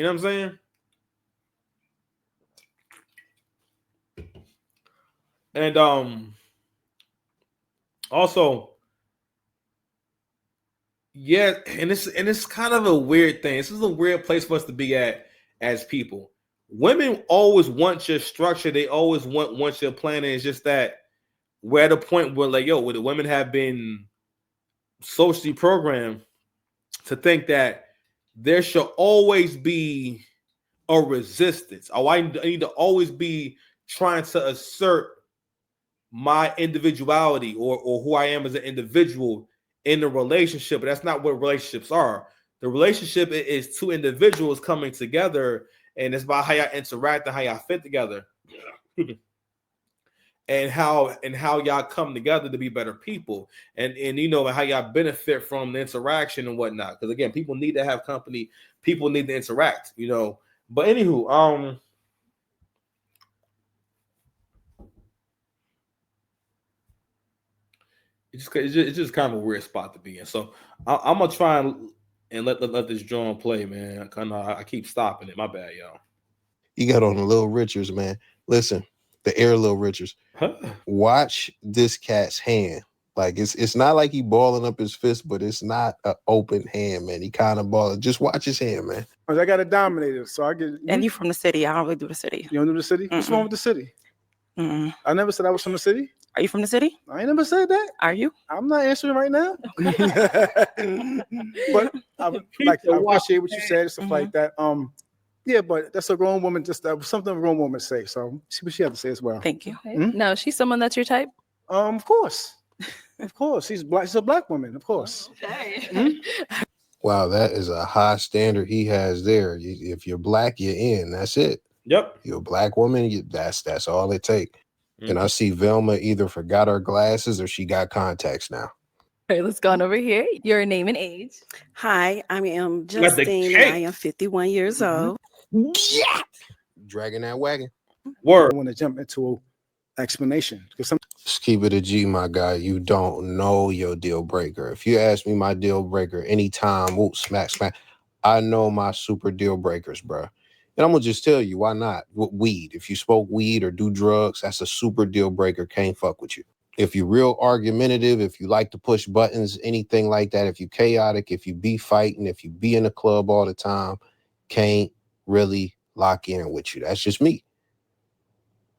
You know what I'm saying? And also, yeah, and it's kind of a weird thing. This is a weird place for us to be at as people. Women always want your structure. They always want your plan. And it's just that we're at a point where, like, yo, where the women have been socially programmed to think that there should always be a resistance. Oh, I need to always be trying to assert my individuality or who I am as an individual in the relationship. But that's not what relationships are. The relationship is two individuals coming together, and it's about how y'all interact and how y'all fit together. and how y'all come together to be better people, and how y'all benefit from the interaction and whatnot. Because again, people need to have company, people need to interact. But anywho, it's just kind of a weird spot to be in. So I'm gonna try and let this drum play, man. I keep stopping it. My bad, y'all. You got on the Little Richards, man. Listen, the air Little Richards. Huh? Watch this cat's hand. Like it's not like he balling up his fist, but it's not an open hand, man. He kind of balling. Just watch his hand, man. I got a dominator, so I get. And you from the city? I don't really do the city. You don't do the city? What's wrong with the city? Mm-mm. I never said I was from the city. Are you from the city? I ain't never said that. Are you? I'm not answering right now. Okay. But I appreciate what you said and stuff like that. Yeah, but that's a grown woman. Just something a grown woman say. So see what she had to say as well. Thank you. Okay. No, she's someone that's your type. Of course, of course. She's black. She's a black woman. Of course. Okay. Wow, that is a high standard he has there. If you're black, you're in. That's it. Yep. You're a black woman. That's all it takes. And I see Velma either forgot her glasses or she got contacts now. All right, let's go on over here. Your name and age. Hi, I am Got the Justine. cake. I am 51 years old. Yeah. Dragging that wagon. Word. I want to jump into explanation because Just keep it a G, my guy. You don't know your deal breaker. If you ask me my deal breaker anytime, whoop, smack. I know my super deal breakers, bro. And I'm gonna just tell you why not. Weed. If you smoke weed or do drugs, that's a super deal breaker. Can't fuck with you. If you're real argumentative, if you like to push buttons, anything like that, if you chaotic, if you be fighting, if you be in the club all the time, can't really lock in with you. That's just me.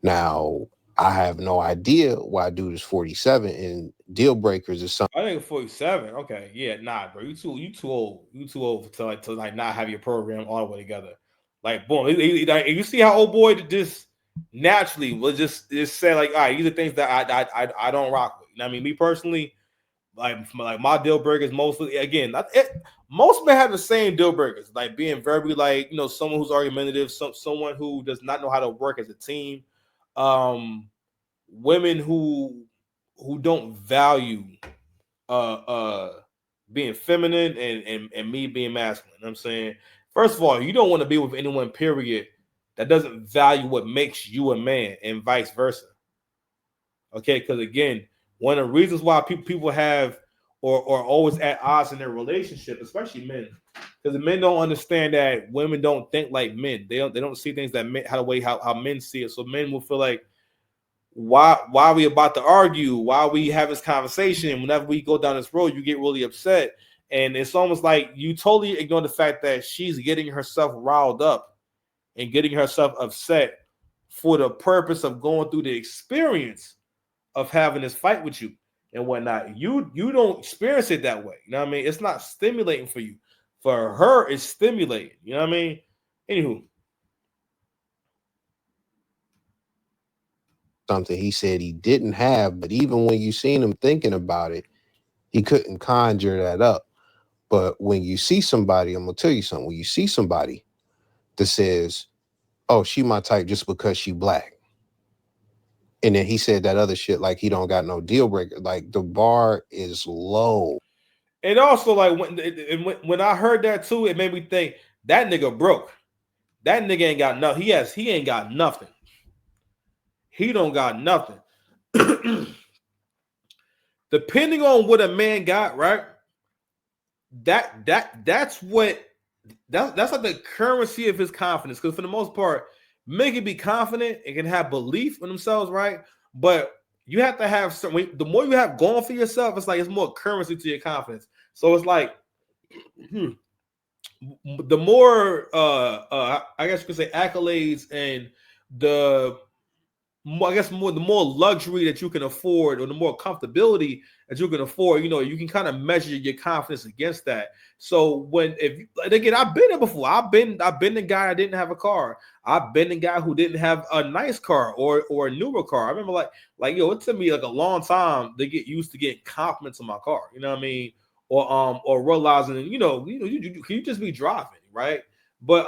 Now, I have no idea why dude is 47 and deal breakers is something. I think 47. Okay, yeah, nah, bro. You too old. You too old to not have your program all the way together. Like, boom. You see how old boy just naturally will just say like, all right, these are things that I don't rock with. You know what I mean? Me personally, like my deal breakers mostly, again, most men have the same deal breakers, like being very like, someone who's argumentative, someone who does not know how to work as a team, women who don't value being feminine and me being masculine. You know what I'm saying, first of all, you don't want to be with anyone, period, that doesn't value what makes you a man, and vice versa. Okay, because again, one of the reasons why people have or always at odds in their relationship, especially men, because the men don't understand that women don't think like men. They don't see things that men, how men see it. So men will feel like, why are we about to argue? Why we have this conversation? Whenever we go down this road, you get really upset. And it's almost like you totally ignore the fact that she's getting herself riled up and getting herself upset for the purpose of going through the experience of having this fight with you and whatnot. You don't experience it that way. You know what I mean? It's not stimulating for you. For her, it's stimulating. You know what I mean? Anywho. Something he said he didn't have, but even when you seen him thinking about it, he couldn't conjure that up. But when you see somebody, I'm gonna tell you something. When you see somebody that says, "Oh, she my type just because she black," and then he said that other shit like he don't got no deal breaker, like the bar is low. And also, like when I heard that too, it made me think that nigga broke. That nigga ain't got nothing. He ain't got nothing. He don't got nothing. Depending on what a man got, right? That's what that's like the currency of his confidence. Because for the most part, men can be confident and can have belief in themselves, right? But you have to have certain. The more you have going for yourself, it's like it's more currency to your confidence. So it's like the more I guess you could say accolades and the more, I guess more the more luxury that you can afford or the more comfortability that you can afford, you can kind of measure your confidence against that. So and again, I've been there before. I've been the guy that didn't have a car. I've been the guy who didn't have a nice car or a newer car. I remember it took me like a long time to get used to getting compliments on my car. You know what I mean? Or realizing, you just be driving, right? But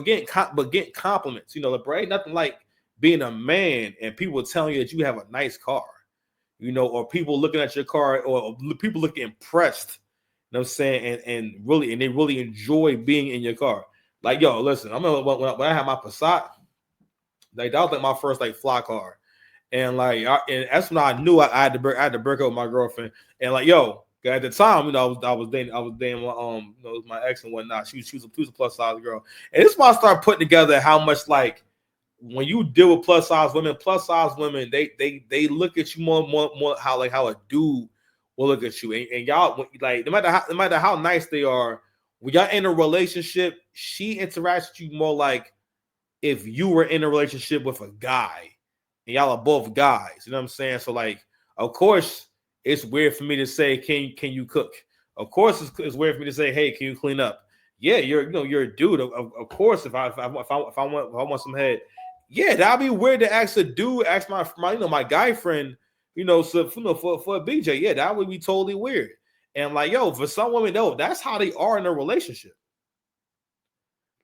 getting compliments, bro, ain't nothing like being a man and people telling you that you have a nice car, or people looking at your car or people looking impressed, you know what I'm saying, and they really enjoy being in your car. Like, yo, listen, I remember when I had my Passat, like that was like my first like fly car. And and that's when I knew I had to break up with my girlfriend. And like, yo, at the time, I was dating my ex and whatnot. She was a plus size girl. And this is when I started putting together how much like when you deal with plus size women, they look at you more how a dude will look at you. And y'all, like, no matter how nice they are, when y'all in a relationship, she interacts with you more like if you were in a relationship with a guy and y'all are both guys. You know what I'm saying? So like, of course, it's weird for me to say, can you cook? Of course, it's weird for me to say, hey, can you clean up? Yeah, you're a dude. Of course, if I want some head, yeah, that'd be weird to ask a dude, ask my guy friend, so for a BJ, yeah, that would be totally weird. And like, yo, for some women, though, that's how they are in a relationship.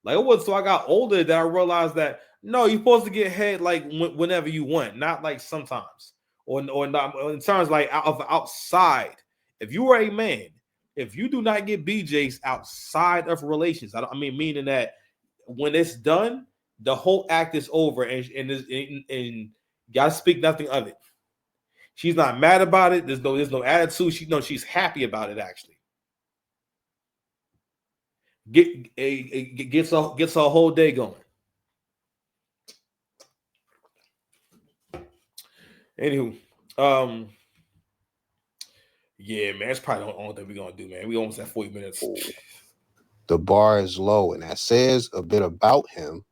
Like it was, so I got older that I realized that no, you're supposed to get head like whenever you want, not like sometimes, or not in terms like outside. If you are a man, if you do not get BJs outside of relations, I mean meaning that when it's done, the whole act is over, and gotta speak nothing of it. She's not mad about it. There's no attitude. She's happy about it actually. Gets her whole day going. Anywho, yeah, man, that's probably the only thing we're gonna do, man. We almost at 40 minutes. The bar is low, and that says a bit about him.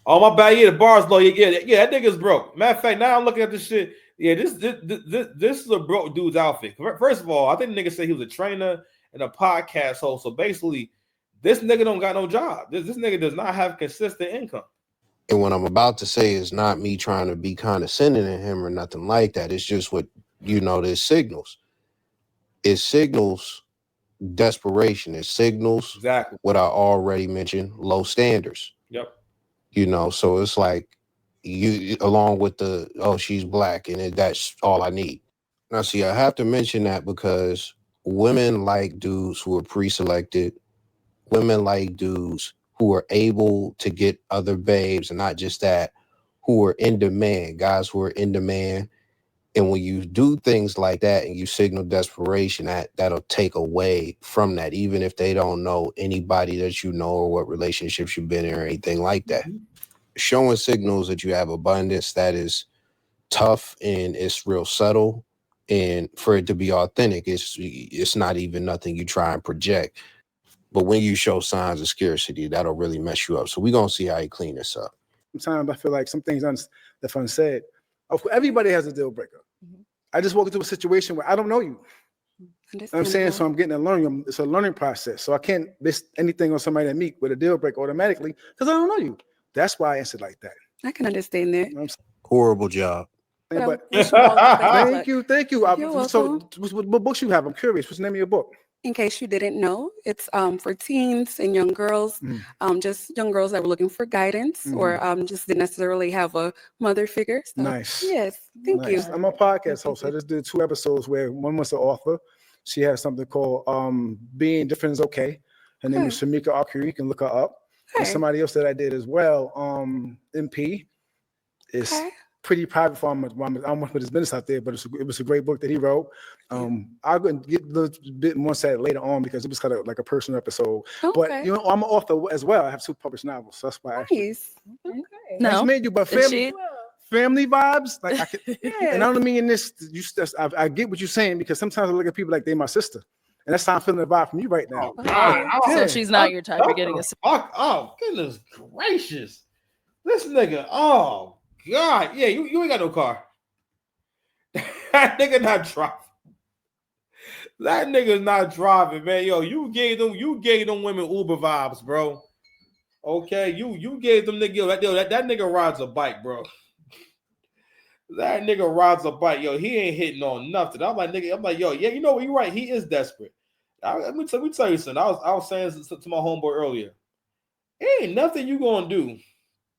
Oh, my bad. Yeah, the bar is low. Yeah, that nigga's broke. Matter of fact, now I'm looking at this shit. Yeah, this is a broke dude's outfit. First of all, I think the nigga said he was a trainer and a podcast host. So basically, this nigga don't got no job. This nigga does not have consistent income. And what I'm about to say is not me trying to be condescending to him or nothing like that. It's just what, this signals. It signals desperation. It signals Exactly what I already mentioned, low standards. Yep. So it's like you, along with she's black and that's all I need. Now, see, I have to mention that because women like dudes who are pre-selected, women like dudes who are able to get other babes, and not just that, who are in demand, guys who are in demand. And when you do things like that and you signal desperation, that'll take away from that, even if they don't know anybody that you know or what relationships you've been in or anything like that. Mm-hmm. Showing signals that you have abundance, that is tough and it's real subtle. And for it to be authentic, it's not even nothing you try and project. But when you show signs of scarcity, that'll really mess you up. So we're going to see how you clean this up. Sometimes I feel like some things that's unsaid. Of course, everybody has a deal breaker. Mm-hmm. I just walked into a situation where I don't know you. You know what I'm saying? So I'm getting to learn you. It's a learning process. So I can't base anything on somebody that meet with a deal breaker automatically because I don't know you. That's why I answered like that. I can understand that. You know horrible job. But thank you. So what books you have? I'm curious. What's the name of your book? In case you didn't know, it's for teens and young girls, just young girls that were looking for guidance or just didn't necessarily have a mother figure. So, nice. Yes. Thank you. I'm a podcast host. I just did 2 episodes where one was an author. She has something called Being Different is Okay. Her name is Shamika Arcuri. You can look her up. And somebody else that I did as well, MP, is pretty private for him. I don't want to put his business out there, but it was a great book that he wrote. I'll go and get a little bit more sad later on because it was kind of like a personal episode. But Okay. you know, I'm an author as well. I have 2 published novels, so that's why I asked you. Nice. Okay. I No. just made you, but Is she? family vibes, like I could, Yeah. and I don't mean this. I get what you're saying because sometimes I look at people like they're my sister, and that's how I'm feeling the vibe from you right now. Oh, God. Oh, So she's not your type. You're getting a. fuck. Oh, goodness gracious. This nigga. Oh, God. Yeah, you ain't got no car. That nigga not driving. That nigga's not driving, man. Yo, you gave them women Uber vibes, bro. Okay, you gave them nigga that nigga rides a bike, bro. That nigga rides a bike, yo. He ain't hitting on nothing. I'm like, yo, yeah, you know what? You're right. He is desperate. Let me tell you something. I was saying to my homeboy earlier. Ain't nothing you gonna do